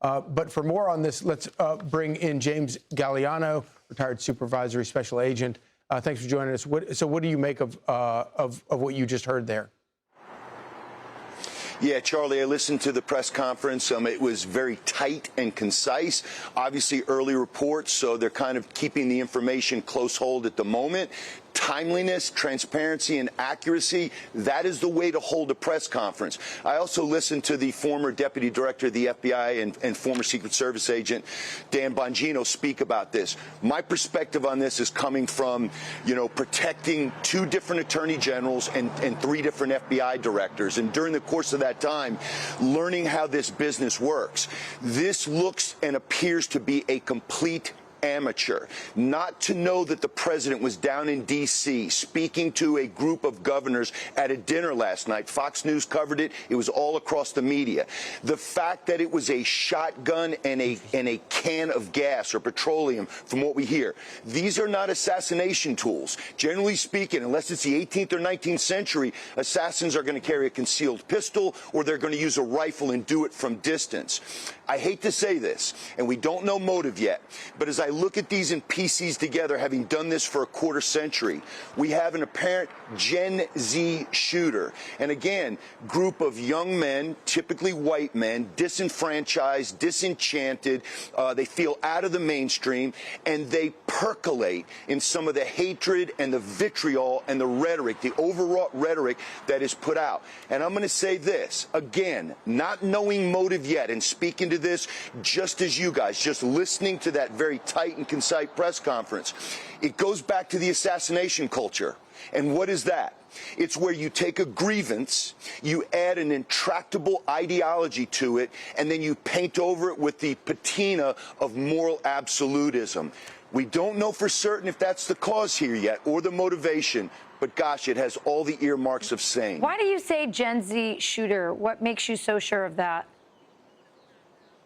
But for more on this, let's bring in James Galliano, retired supervisory special agent. Thanks for joining us. What do you make of what you just heard there? Yeah, Charlie, I listened to the press conference. It was very tight and concise. Obviously, early reports, so they're kind of keeping the information close hold at the moment. Timeliness, transparency, and accuracy, that is the way to hold a press conference. I also listened to the former deputy director of the FBI and former Secret Service agent, Dan Bongino, speak about this. My perspective on this is coming from, protecting 2 different attorney generals and 3 different FBI directors. And during the course of that time, learning how this business works. This looks and appears to be a complete amateur. Not to know that the president was down in D.C. speaking to a group of governors at a dinner last night. Fox News covered it. It was all across the media. The fact that it was a shotgun and a can of gas or petroleum, from what we hear, these are not assassination tools. Generally speaking, unless it's the 18th or 19th century, assassins are going to carry a concealed pistol or they're going to use a rifle and do it from distance. I hate to say this, and we don't know motive yet, but as I look at these and piece these together, having done this for a quarter century, we have an apparent Gen Z shooter. And again, group of young men, typically white men, disenfranchised, disenchanted, they feel out of the mainstream, and they percolate in some of the hatred and the vitriol and the rhetoric, the overwrought rhetoric that is put out. And I'm going to say this, again, not knowing motive yet and speaking to this just as you guys, just listening to that very tight and concise press conference. It goes back to the assassination culture. And what is that? It's where you take a grievance, you add an intractable ideology to it, and then you paint over it with the patina of moral absolutism. We don't know for certain if that's the cause here yet or the motivation, but gosh, it has all the earmarks of sane. Why do you say Gen Z shooter? What makes you so sure of that?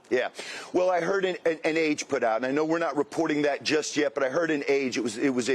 Yeah. Well, I heard an age put out, and I know we're not reporting that just yet, but I heard an age. It was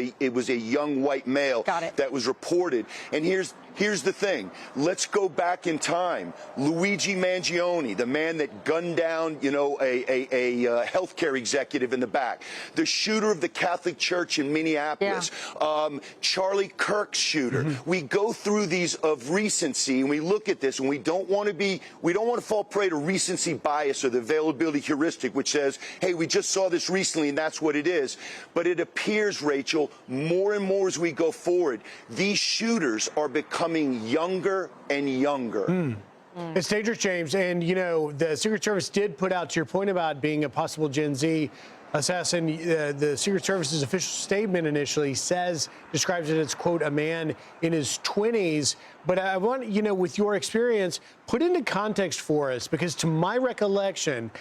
a young white male that was reported. And here's the thing. Let's go back in time. Luigi Mangione, the man that gunned down, a healthcare executive in the back. The shooter of the Catholic Church in Minneapolis. Yeah. Charlie Kirk's shooter. Mm-hmm. We go through these of recency, and we look at this, and we don't want to fall prey to recency bias or the availability heuristic, which says, hey, we just saw this recently, and that's what it is. But it appears, Rachel, more and more as we go forward, these shooters are becoming younger and younger. It's dangerous, James. And, the Secret Service did put out, to your point about being a possible Gen Z assassin, the Secret Service's official statement initially describes it as, quote, a man in his 20s. But I want, with your experience, put into context for us, because to my recollection,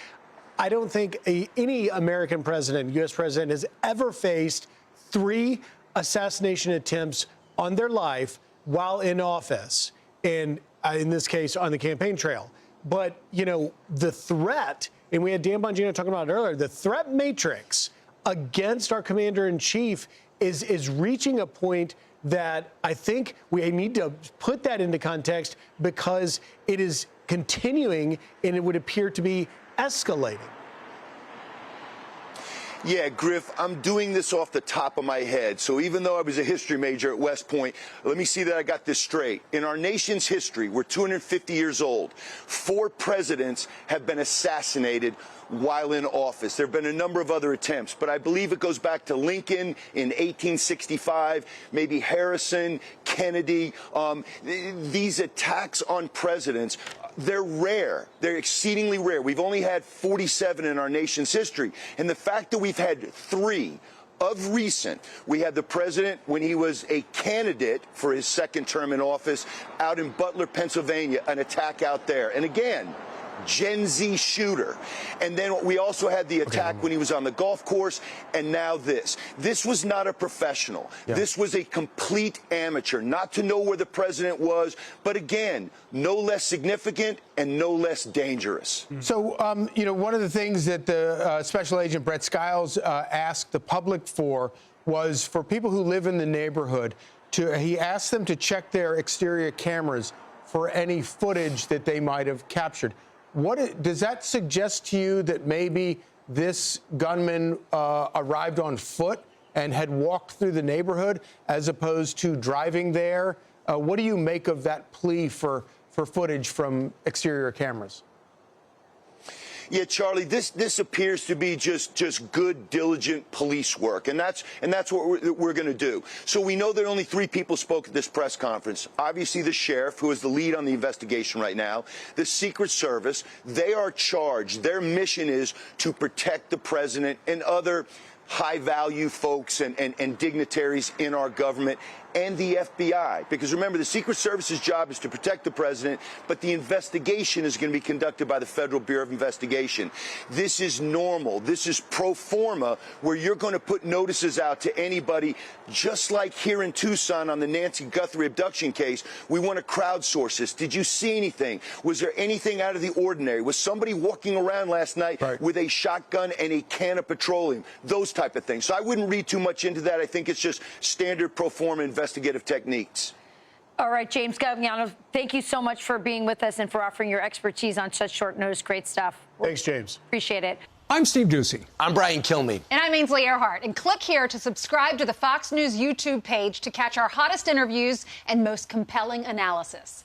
I don't think any American president, U.S. president, has ever faced 3 assassination attempts on their life while in office, and in this case, on the campaign trail. But, the threat, and we had Dan Bongino talking about it earlier, the threat matrix against our commander-in-chief is reaching a point that I think we need to put that into context, because it is continuing and it would appear to be escalating. Yeah, Griff, I'm doing this off the top of my head. So even though I was a history major at West Point, let me see that I got this straight. In our nation's history, we're 250 years old. 4 presidents have been assassinated while in office. There have been a number of other attempts, but I believe it goes back to Lincoln in 1865, maybe Harrison, Kennedy. These attacks on presidents, they're rare. They're exceedingly rare. We've only had 47 in our nation's history. And the fact that we've had 3 of recent, we had the president when he was a candidate for his 2nd term in office out in Butler, Pennsylvania, an attack out there. And again, Gen Z shooter. And then we also had the attack when he was on the golf course, and now this. This was not a professional. Yeah. This was a complete amateur, not to know where the president was, but again, no less significant and no less dangerous. So, one of the things that the Special Agent Brett Skiles asked the public for was for people who live in the neighborhood, he asked them to check their exterior cameras for any footage that they might have captured. Does that suggest to you that maybe this gunman arrived on foot and had walked through the neighborhood as opposed to driving there? What do you make of that plea for footage from exterior cameras? Yeah, Charlie, this appears to be just good, diligent police work, and that's what we're going to do. So we know that only 3 people spoke at this press conference. Obviously, the sheriff, who is the lead on the investigation right now, the Secret Service. They are charged. Their mission is to protect the president and other high-value folks and dignitaries in our government, and the FBI. Because remember, the Secret Service's job is to protect the president, but the investigation is going to be conducted by the Federal Bureau of Investigation. This is normal. This is pro forma, where you're going to put notices out to anybody, just like here in Tucson on the Nancy Guthrie abduction case. We want to crowdsource this. Did you see anything? Was there anything out of the ordinary? Was somebody walking around last night with a shotgun and a can of petroleum? Those type of things. So I wouldn't read too much into that. I think it's just standard pro forma investigative techniques. All right, James Gagliano, thank you so much for being with us and for offering your expertise on such short notice. Great stuff. Thanks, James. Appreciate it. I'm Steve Doocy. I'm Brian Kilmeade. And I'm Ainsley Earhart. And click here to subscribe to the Fox News YouTube page to catch our hottest interviews and most compelling analysis.